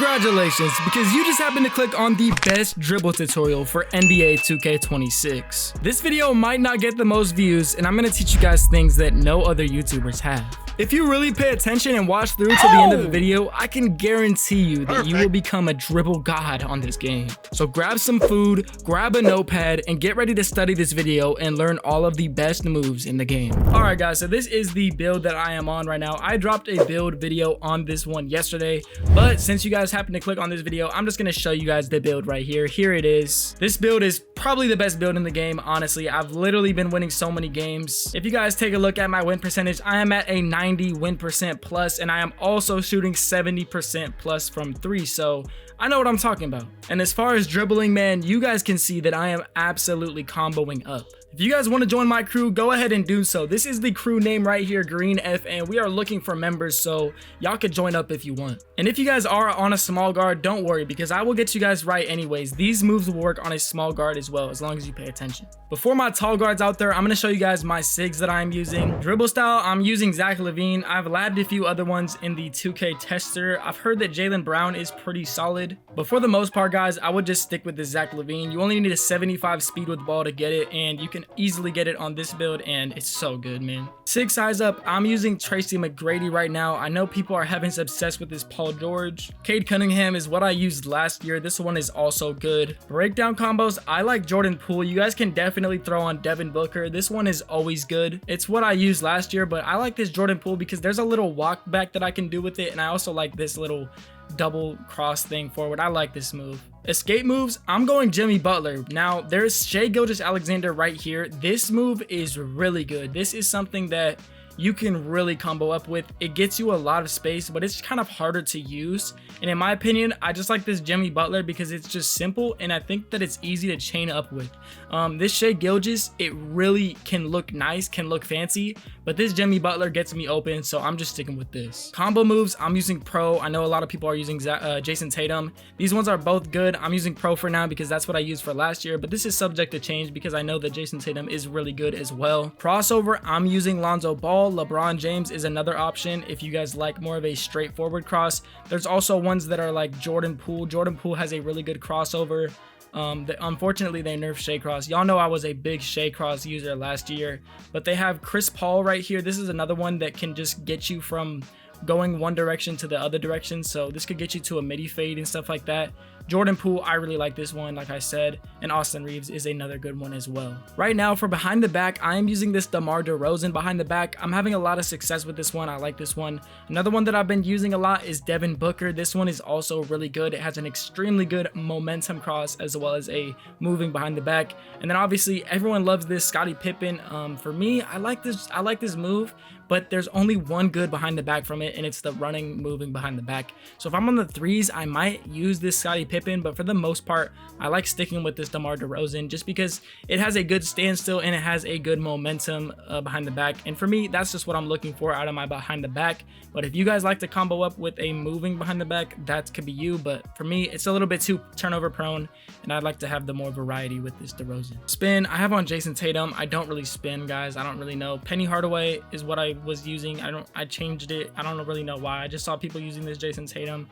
Congratulations, because you just happened to click on the best dribble tutorial for NBA 2K26. This video might not get the most views, and I'm going to teach you guys things that no other YouTubers have. If you really pay attention and watch through to the end of the video, I can guarantee you that you will become a dribble god on this game. So grab some food, grab a notepad, and get ready to study this video and learn all of the best moves in the game. Alright guys, so this is the build that I am on right now. I dropped a build video on this one yesterday, but since you guys happen to click on this video, I'm just going to show you guys the build right here. Here it is. This build is probably the best build in the game, honestly. I've literally been winning so many games. If you guys take a look at my win percentage, I am at a 90 win percent plus, and I am also shooting 70% plus from 3, so I know what I'm talking about. And as far as dribbling, man, you guys can see that I am absolutely comboing up. If you guys want to join my crew, go ahead and do so. This is the crew name right here, Green F, and we are looking for members, so y'all could join up if you want. And if you guys are on a small guard, don't worry, because I will get you guys right anyways. These moves will work on a small guard as well, as long as you pay attention. Before my tall guards out there, I'm going to show you guys my SIGs that I'm using. Dribble style, I'm using Zach LaVine. I've labbed a few other ones in the 2K tester. I've heard that Jaylen Brown is pretty solid, but for the most part, guys, I would just stick with the Zach LaVine. You only need a 75 speed with ball to get it, and you can easily get it on this build, and it's so good, man. SIG size up, I'm using Tracy McGrady right now. I know people are having success with this Paul George. Cade Cunningham is what I used last year. This one is also good. Breakdown combos, I like Jordan Poole. You guys can definitely throw on Devin Booker. This one is always good. It's what I used last year, but I like this Jordan Poole because there's a little walk back that I can do with it, and I also like this little double cross thing forward. I like this move. Escape moves, I'm going Jimmy Butler. Now there's Shai Gilgeous-Alexander right here. This move is really good. This is something that you can really combo up with. It gets you a lot of space, but it's kind of harder to use. And in my opinion, I just like this Jimmy Butler because it's just simple, and I think that it's easy to chain up with. This Shai Gilgeous, it really can look nice, can look fancy, but this Jimmy Butler gets me open, so I'm just sticking with this. Combo moves, I'm using Pro. I know a lot of people are using Jason Tatum. These ones are both good. I'm using Pro for now because that's what I used for last year, but this is subject to change because I know that Jason Tatum is really good as well. Crossover, I'm using Lonzo Ball. LeBron James is another option if you guys like more of a straightforward cross. There's also ones that are like Jordan Poole. Jordan Poole has a really good crossover. Unfortunately, they nerfed Shai Cross. Y'all know I was a big Shai Cross user last year, but they have Chris Paul right here. This is another one that can just get you from going one direction to the other direction, so this could get you to a midi fade and stuff like that. Jordan Poole, I really like this one, like I said, and Austin Reeves is another good one as well. Right now, for behind the back, I am using this DeMar DeRozan behind the back. I'm having a lot of success with this one. I like this one. Another one that I've been using a lot is Devin Booker. This one is also really good. It has an extremely good momentum cross as well as a moving behind the back. And then obviously, everyone loves this Scottie Pippen. For me, I like this move, but there's only one good behind the back from it, and it's the running, moving behind the back. So if I'm on the threes, I might use this Scottie Pippen, but for the most part, I like sticking with this DeMar DeRozan just because it has a good standstill and it has a good momentum behind the back. And for me, that's just what I'm looking for out of my behind the back. But if you guys like to combo up with a moving behind the back, that could be you. But for me, it's a little bit too turnover prone, and I'd like to have the more variety with this DeRozan. Spin, I have on Jason Tatum. I don't really spin, guys. I don't really know. Penny Hardaway is what I was using. I changed it. I don't really know why. I just saw people using this Jason Tatum.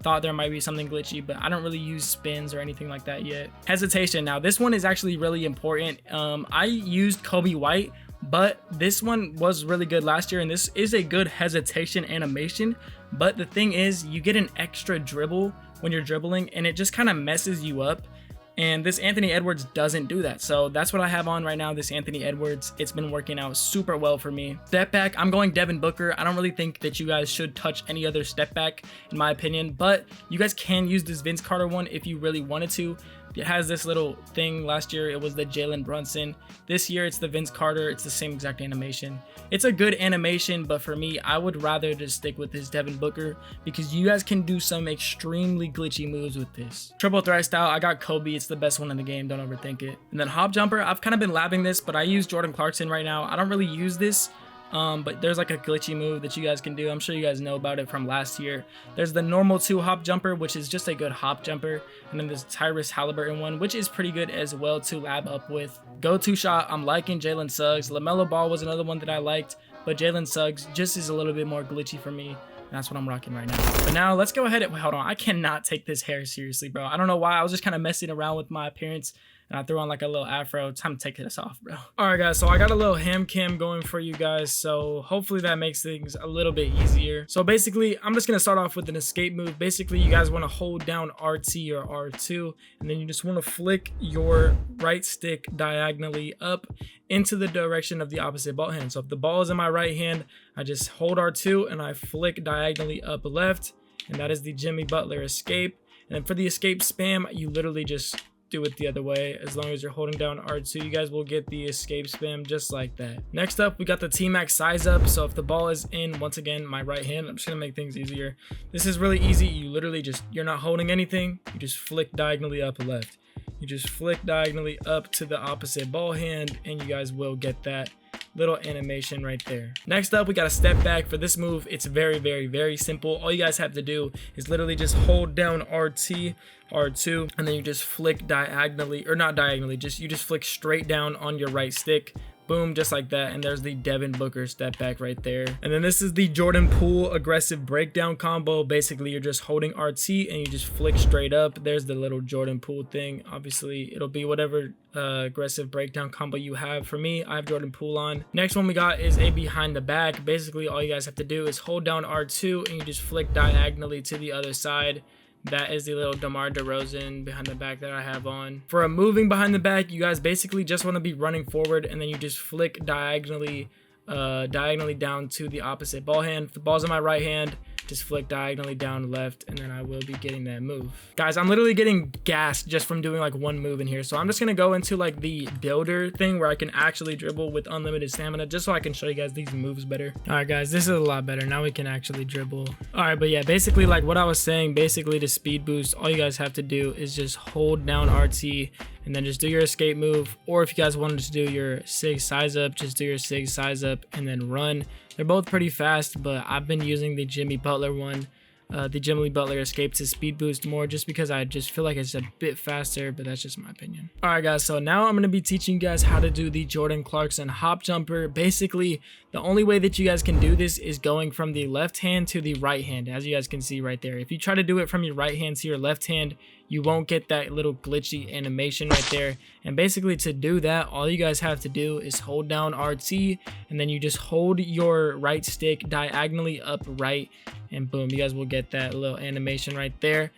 Thought there might be something glitchy, but I don't really use spins or anything like that yet. Hesitation, now this one is actually really important. I used Kobe White, but this one was really good last year, and this is a good hesitation animation. But the thing is, you get an extra dribble when you're dribbling, and it just kind of messes you up. And this Anthony Edwards doesn't do that. So that's what I have on right now, this Anthony Edwards. It's been working out super well for me. Step back, I'm going Devin Booker. I don't really think that you guys should touch any other step back, in my opinion, but you guys can use this Vince Carter one if you really wanted to. It has this little thing. Last year it was the Jalen Brunson. This year it's the Vince Carter. It's the same exact animation. It's a good animation, but for me, I would rather just stick with this Devin Booker because you guys can do some extremely glitchy moves with this. Triple threat style, I got Kobe. It's the best one in the game. Don't overthink it. And then hop jumper, I've kind of been labbing this, but I use Jordan Clarkson right now. I don't really use this. But there's like a glitchy move that you guys can do. I'm sure you guys know about it from last year. There's the normal 2 hop jumper, which is just a good hop jumper. And then there's Tyrese Halliburton one, which is pretty good as well to lab up with. Go-to shot, I'm liking Jalen Suggs. LaMelo Ball was another one that I liked, but Jalen Suggs just is a little bit more glitchy for me. That's what I'm rocking right now. But now let's go ahead and, wait, hold on. I cannot take this hair seriously, bro. I don't know why. I was just kind of messing around with my appearance and I threw on like a little afro. Time to take this off, bro. All right, guys. So I got a little ham cam going for you guys. So hopefully that makes things a little bit easier. So basically, I'm just going to start off with an escape move. Basically, you guys want to hold down RT or R2, and then you just want to flick your right stick diagonally up into the direction of the opposite ball hand. So if the ball is in my right hand, I just hold R2 and I flick diagonally up left, and that is the Jimmy Butler escape. And then for the escape spam, you literally just do it the other way. As long as you're holding down R2, you guys will get the escape spam just like that. Next up, we got the T-Max size up. So if the ball is in, once again, my right hand, I'm just gonna make things easier. This is really easy. You literally just, you're not holding anything, you just flick diagonally up left. You just flick diagonally up to the opposite ball hand, and you guys will get that little animation right there. Next up, we got a step back. For this move, it's very, very, very simple. All you guys have to do is literally just hold down RT, R2, and then you just flick diagonally, or not diagonally, you just flick straight down on your right stick. Boom, just like that. And there's the Devin Booker step back right there. And then this is the Jordan Poole aggressive breakdown combo. Basically, you're just holding RT and you just flick straight up. There's the little Jordan Poole thing. Obviously, it'll be whatever aggressive breakdown combo you have. For me, I have Jordan Poole on. Next one we got is a behind the back. Basically, all you guys have to do is hold down R2 and you just flick diagonally to the other side. That is the little DeMar DeRozan behind the back that I have on. For a moving behind the back, you guys basically just want to be running forward, and then you just flick diagonally down to the opposite ball hand. If the ball's in my right hand, just flick diagonally down left, and then I will be getting that move. Guys, I'm literally getting gassed just from doing like one move in here. So I'm just gonna go into like the builder thing where I can actually dribble with unlimited stamina, just so I can show you guys these moves better. All right, guys, this is a lot better. Now we can actually dribble. All right, but yeah, basically like what I was saying, basically to speed boost, all you guys have to do is just hold down RT and then just do your escape move. Or if you guys wanted to do your SIG size up, just do your SIG size up and then run. They're both pretty fast, but I've been using the Jimmy Butler one, the Jimmy Butler escape to speed boost more, just because I just feel like it's a bit faster, but that's just my opinion. All right, guys, so now I'm going to be teaching you guys how to do the Jordan Clarkson hop jumper. Basically, the only way that you guys can do this is going from the left hand to the right hand, as you guys can see right there. If you try to do it from your right hand to your left hand, you won't get that little glitchy animation right there. And basically to do that, all you guys have to do is hold down RT, and then you just hold your right stick diagonally up right, and boom, you guys will get that little animation right there.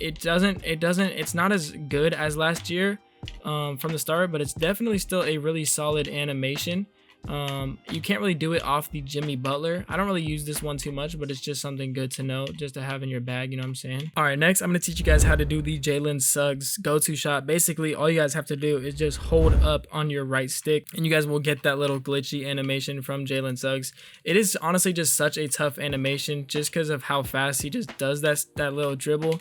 It's not as good as last year from the start, but it's definitely still a really solid animation. You can't really do it off the Jimmy Butler. I don't really use this one too much, but it's just something good to know, just to have in your bag, you know what I'm saying? All right, next I'm going to teach you guys how to do the Jalen Suggs go-to shot. Basically, all you guys have to do is just hold up on your right stick, and you guys will get that little glitchy animation from Jalen Suggs. It is honestly just such a tough animation, just because of how fast he just does that little dribble.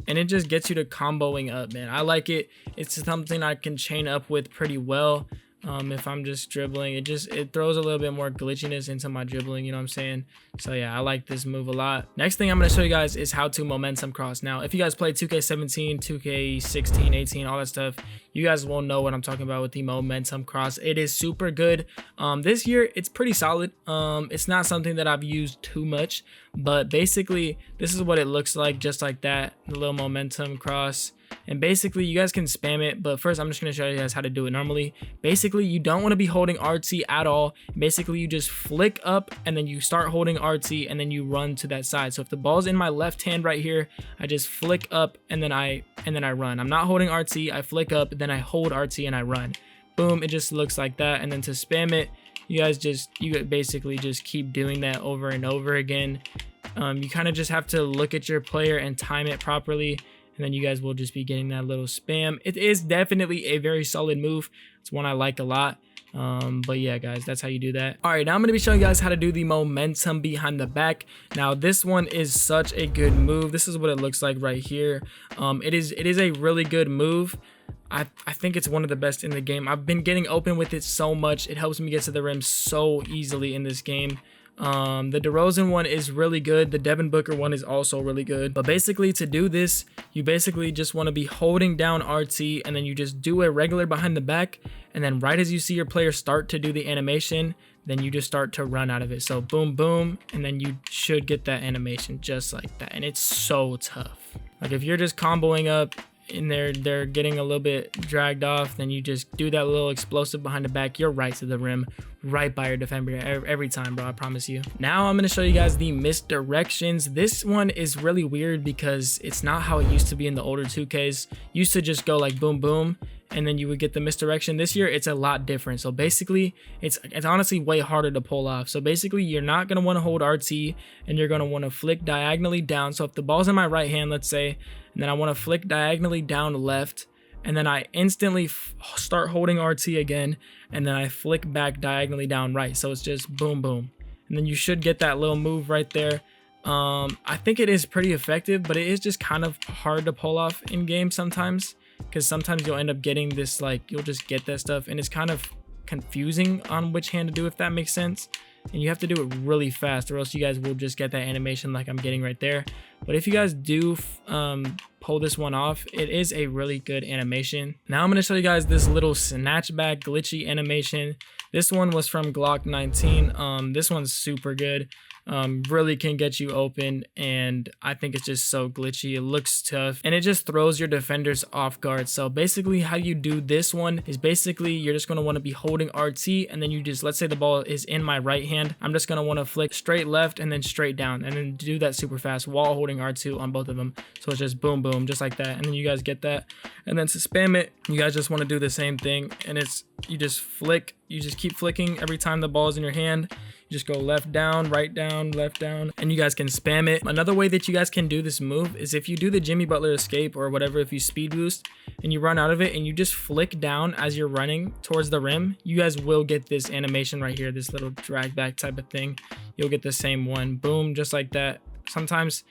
And it just gets you to comboing up, man. I like it. It's something I can chain up with pretty well. If I'm just dribbling, it throws a little bit more glitchiness into my dribbling, you know what I'm saying? So yeah, I like this move a lot. Next thing I'm going to show you guys is how to momentum cross. Now, if you guys play 2K17, 2K16, 18, all that stuff, you guys will know what I'm talking about with the momentum cross. It is super good. This year, it's pretty solid. It's not something that I've used too much, but basically, this is what it looks like, just like that, the little momentum cross. And basically, you guys can spam it, but first I'm just going to show you guys how to do it normally. Basically, you don't want to be holding RT at all. Basically, you just flick up and then you start holding RT and then you run to that side. So if the ball's in my left hand right here, I just flick up and then I run. I'm not holding RT, I flick up, then I hold RT and I run. Boom, it just looks like that. And then to spam it, you basically just keep doing that over and over again. You kind of just have to look at your player and time it properly, and then you guys will just be getting that little spam. It is definitely a very solid move. It's one I like a lot. But yeah, guys, that's how you do that. All right, now I'm going to be showing you guys how to do the momentum behind the back. Now, this one is such a good move. This is what it looks like right here. It is a really good move. I think it's one of the best in the game. I've been getting open with it so much. It helps me get to the rim so easily in this game. The DeRozan one is really good. The Devin Booker one is also really good. But basically, to do this, you basically just want to be holding down RT, and then you just do a regular behind the back, and then right as you see your player start to do the animation, then you just start to run out of it. So boom, boom, and then you should get that animation just like that. And it's so tough. Like if you're just comboing up and they're getting a little bit dragged off, then you just do that little explosive behind the back, you're right to the rim, right by your defender every time, bro, I promise you. Now I'm going to show you guys the misdirections. This one is really weird because it's not how it used to be in the older 2Ks. Used to just go like boom boom and then you would get the misdirection. This year it's a lot different. So basically it's honestly way harder to pull off. So basically you're not going to want to hold RT, and you're going to want to flick diagonally down. So if the ball's in my right hand, let's say, and then I want to flick diagonally down left, and then I instantly start holding RT again, and then I flick back diagonally down right. So it's just boom boom, and then you should get that little move right there. I think it is pretty effective, but it is just kind of hard to pull off in game sometimes, because sometimes you'll end up getting this, like you'll just get that stuff and it's kind of confusing on which hand to do, if that makes sense. And you have to do it really fast, or else you guys will just get that animation like I'm getting right there. But if you guys do pull this one off, it is a really good animation. Now I'm going to show you guys this little snatchback glitchy animation. This one was from Glock19. This one's super good. Really can get you open, and I think it's just so glitchy. It looks tough, and it just throws your defenders off guard. So basically how you do this one is basically you're just going to want to be holding RT, and then you just, let's say the ball is in my right hand, I'm just going to want to flick straight left and then straight down, and then do that super fast while holding R2 on both of them. So it's just boom boom, just like that, and then you guys get that. And then to spam it, you guys just want to do the same thing, and it's you just flick, you just keep flicking every time the ball is in your hand. You just go left down, right down, left down, and you guys can spam it. Another way that you guys can do this move is if you do the Jimmy Butler escape or whatever, if you speed boost and you run out of it and you just flick down as you're running towards the rim, you guys will get this animation right here, this little drag back type of thing. You'll get the same one, boom, just like that. Sometimes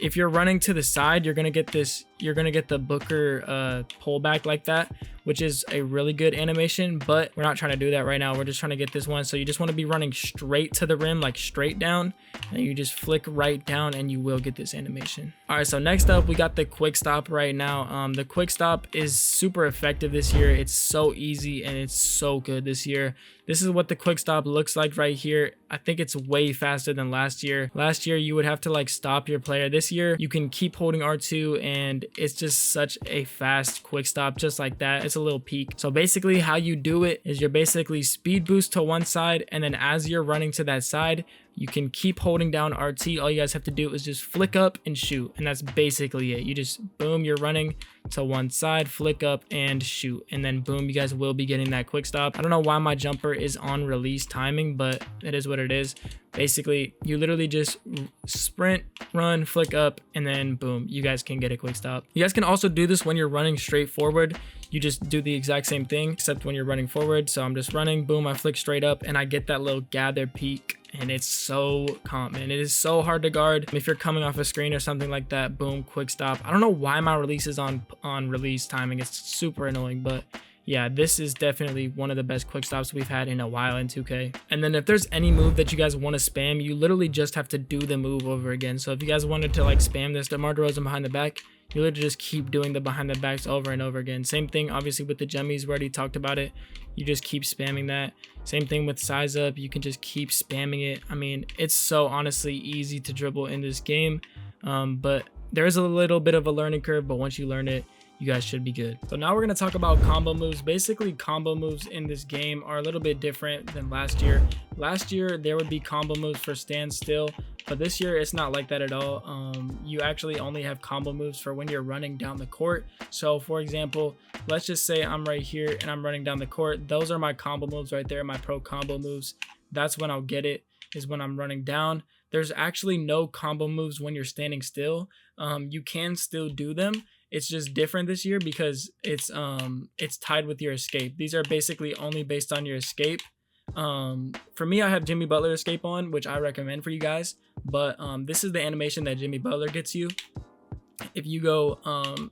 if you're running to the side, you're gonna get this, you're gonna get the Booker pullback like that, which is a really good animation, but we're not trying to do that right now. We're just trying to get this one. So you just want to be running straight to the rim, like straight down, and you just flick right down and you will get this animation. All right, so next up we got the Quickstop right now. The Quickstop is super effective this year. It's so easy and it's so good this year. This is what the Quickstop looks like right here. I think it's way faster than last year. Last year you would have to like stop your player. This year you can keep holding R2 and it's just such a fast Quickstop, just like that. It's a little peak. So basically how you do it is you're basically speed boost to one side, and then as you're running to that side, you can keep holding down RT. All you guys have to do is just flick up and shoot, and that's basically it. You just boom, you're running to one side, flick up and shoot, and then boom, you guys will be getting that quick stop. I don't know why my jumper is on release timing, but it is what it is. Basically you literally just sprint, run, flick up, and then boom, you guys can get a quick stop. You guys can also do this when you're running straight forward. You just do the exact same thing except when you're running forward. So I'm just running, boom, I flick straight up and I get that little gather peak, and it's so common. It is so hard to guard. If you're coming off a screen or something like that, boom, quick stop. I don't know why my release is on release timing. It's super annoying, but yeah, this is definitely one of the best quick stops we've had in a while in 2K. And then if there's any move that you guys want to spam, you literally just have to do the move over again. So if you guys wanted to like spam this DeMar DeRozan behind the back, you literally just keep doing the behind the backs over and over again. Same thing obviously with the jummies, we already talked about it. You just keep spamming that. Same thing with size up, you can just keep spamming it. I mean, it's so honestly easy to dribble in this game, but there is a little bit of a learning curve, but once you learn it, you guys should be good. So now we're going to talk about combo moves. Basically, combo moves in this game are a little bit different than last year. Last year, there would be combo moves for standstill, but this year, it's not like that at all. You actually only have combo moves for when you're running down the court. So for example, let's just say I'm right here and I'm running down the court. Those are my combo moves right there, my pro combo moves. That's when I'll get it, is when I'm running down. There's actually no combo moves when you're standing still. You can still do them. It's just different this year because it's tied with your escape. These are basically only based on your escape. For me, I have Jimmy Butler escape on, which I recommend for you guys, but this is the animation that Jimmy Butler gets you. If you go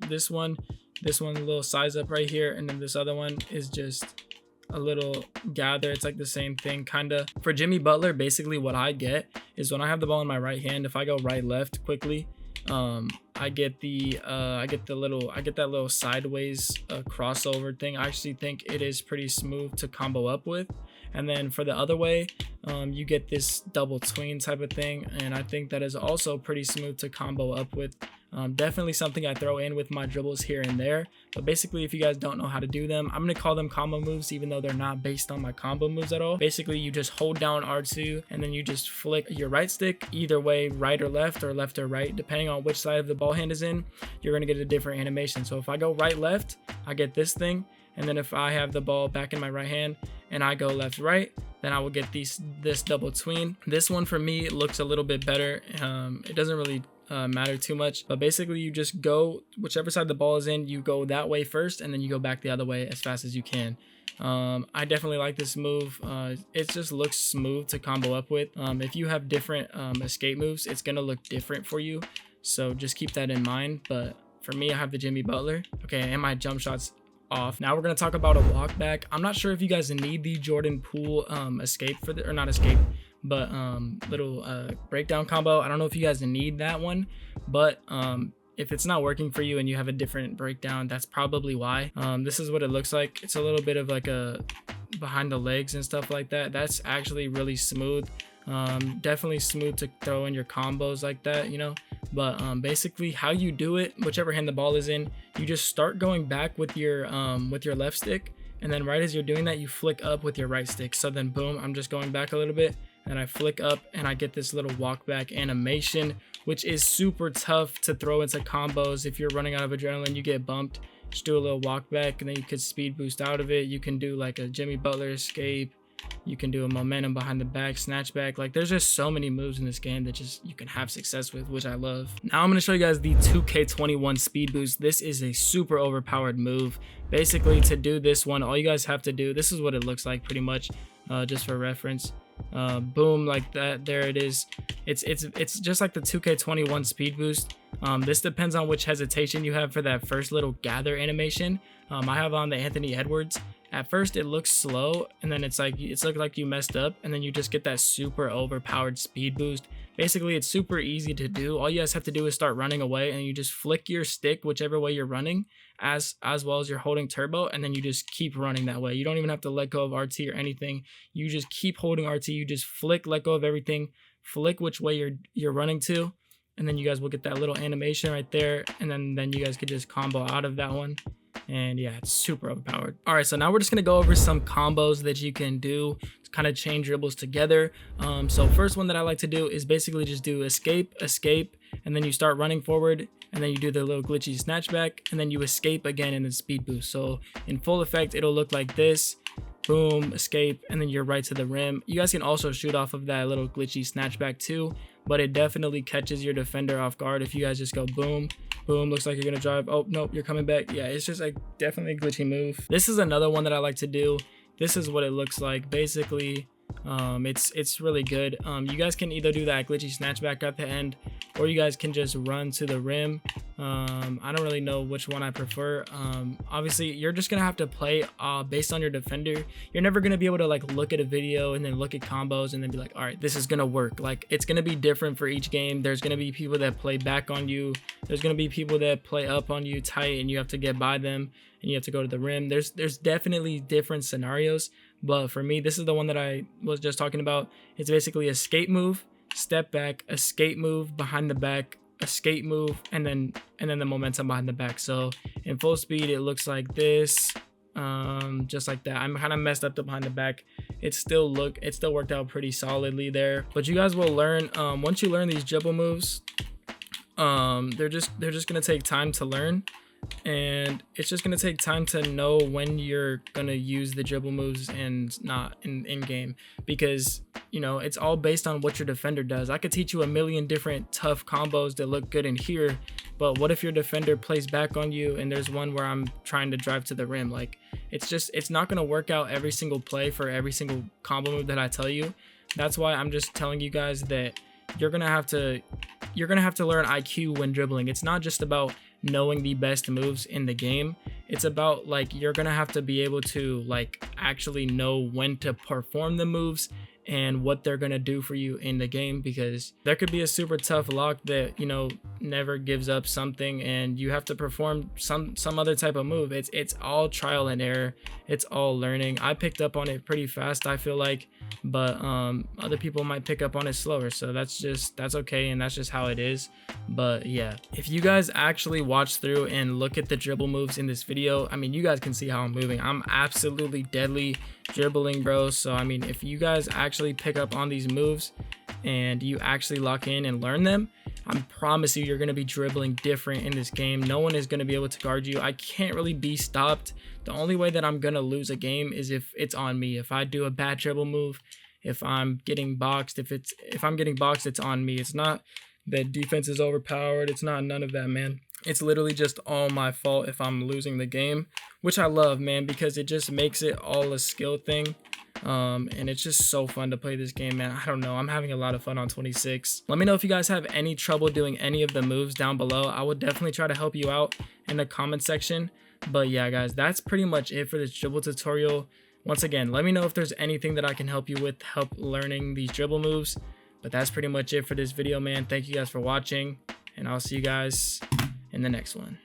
this one, a little size up right here, and then this other one is just a little gather. It's like the same thing kind of. For Jimmy Butler, basically what I get is when I have the ball in my right hand, if I go right left quickly, I get that little sideways crossover thing. I actually think it is pretty smooth to combo up with. And then for the other way, you get this double tween type of thing, and I think that is also pretty smooth to combo up with. Definitely something I throw in with my dribbles here and there, but basically if you guys don't know how to do them, I'm going to call them combo moves even though they're not based on my combo moves at all. Basically you just hold down R2 and then you just flick your right stick either way, right or left or right, depending on which side of the ball hand is in. You're going to get a different animation. So if I go right left, I get this thing, and then if I have the ball back in my right hand and I go left right, then I will get this double tween. This one for me looks a little bit better. It doesn't really matter too much, but basically you just go whichever side the ball is in, you go that way first and then you go back the other way as fast as you can. I definitely like this move. It just looks smooth to combo up with. If you have different escape moves, it's gonna look different for you, so just keep that in mind. But for me, I have the Jimmy Butler. Okay, and my jump shots off. Now we're going to talk about a walkback. I'm not sure if you guys need the Jordan Poole escape for the, or not escape, but little breakdown combo. I don't know if you guys need that one, but if it's not working for you and you have a different breakdown, that's probably why. This is what it looks like. It's a little bit of like a behind the legs and stuff like that. That's actually really smooth. Definitely smooth to throw in your combos like that, you know. But basically how you do it, whichever hand the ball is in, you just start going back with your left stick, and then right as you're doing that, you flick up with your right stick. So then boom, I'm just going back a little bit and I flick up and I get this little walk back animation, which is super tough to throw into combos. If you're running out of adrenaline, you get bumped, just do a little walk back and then you could speed boost out of it. You can do like a Jimmy Butler escape, you can do a momentum behind the back, snatch back. Like there's just so many moves in this game that just you can have success with, which I love. Now I'm going to show you guys the 2K21 speed boost. This is a super overpowered move. Basically to do this one, all you guys have to do, this is what it looks like pretty much, just for reference. Boom, like that, there it is. It's just like the 2K21 speed boost. This depends on which hesitation you have for that first little gather animation. I have on the Anthony Edwards. At first it looks slow and then it's looking like you messed up, and then you just get that super overpowered speed boost. Basically it's super easy to do. All you guys have to do is start running away and you just flick your stick whichever way you're running as well as you're holding turbo, and then you just keep running that way. You don't even have to let go of RT or anything. You just keep holding RT, you just flick, let go of everything, flick which way you're running to, and then you guys will get that little animation right there, and then you guys could just combo out of that one. And yeah, it's super overpowered. All right, so now we're just gonna go over some combos that you can do to kind of chain dribbles together. So first one that I like to do is basically just do escape, and then you start running forward, and then you do the little glitchy snatchback, and then you escape again and then speed boost. So in full effect, it'll look like this. Boom, escape, and then you're right to the rim. You guys can also shoot off of that little glitchy snatchback too, but it definitely catches your defender off guard if you guys just go boom, boom, looks like you're gonna drive. Oh, nope, you're coming back. Yeah, it's just like definitely a glitchy move. This is another one that I like to do. This is what it looks like. Basically, it's really good. You guys can either do that glitchy snatchback at the end, or you guys can just run to the rim. I don't really know which one I prefer. Obviously you're just gonna have to play based on your defender. You're never gonna be able to like look at a video and then look at combos and then be like, all right, this is gonna work. Like it's gonna be different for each game. There's gonna be people that play back on you, there's gonna be people that play up on you tight and you have to get by them and you have to go to the rim. There's definitely different scenarios, but for me, this is the one that I was just talking about. It's basically escape move, step back, escape move, behind the back, escape move, and then the momentum behind the back. So in full speed it looks like this, just like that. I'm kind of messed up the behind the back. It still worked out pretty solidly there, but you guys will learn once you learn these dribble moves. They're just gonna take time to learn, and it's just gonna take time to know when you're gonna use the dribble moves and not in game, because you know it's all based on what your defender does. I could teach you a million different tough combos that look good in here, but what if your defender plays back on you and there's one where I'm trying to drive to the rim? Like it's not gonna work out every single play for every single combo move that I tell you. That's why I'm just telling you guys that you're gonna have to you're gonna have to learn IQ when dribbling. It's not just about knowing the best moves in the game. It's about like you're gonna have to be able to like actually know when to perform the moves and what they're gonna do for you in the game, because there could be a super tough lock that, you know, never gives up something and you have to perform some other type of move. It's all trial and error. It's all learning. I picked up on it pretty fast, I feel like, but other people might pick up on it slower, so that's okay, and that's just how it is. But yeah, if you guys actually watch through and look at the dribble moves in this video, I mean, you guys can see how I'm moving. I'm absolutely deadly dribbling, bro. So I mean, if you guys actually pick up on these moves and you actually lock in and learn them, I promise you're going to be dribbling different in this game. No one is going to be able to guard you. I can't really be stopped. The only way that I'm going to lose a game is if it's on me. If I do a bad dribble move, if I'm getting boxed, if I'm getting boxed, it's on me. It's not that defense is overpowered. It's not none of that, man. It's literally just all my fault if I'm losing the game, which I love, man, because it just makes it all a skill thing. And it's just so fun to play this game, man. I don't know, I'm having a lot of fun on 26. Let me know if you guys have any trouble doing any of the moves down below. I would definitely try to help you out in the comment section. But yeah, guys, that's pretty much it for this dribble tutorial. Once again, let me know if there's anything that I can help you with, help learning these dribble moves. But that's pretty much it for this video, man. Thank you guys for watching, and I'll see you guys in the next one.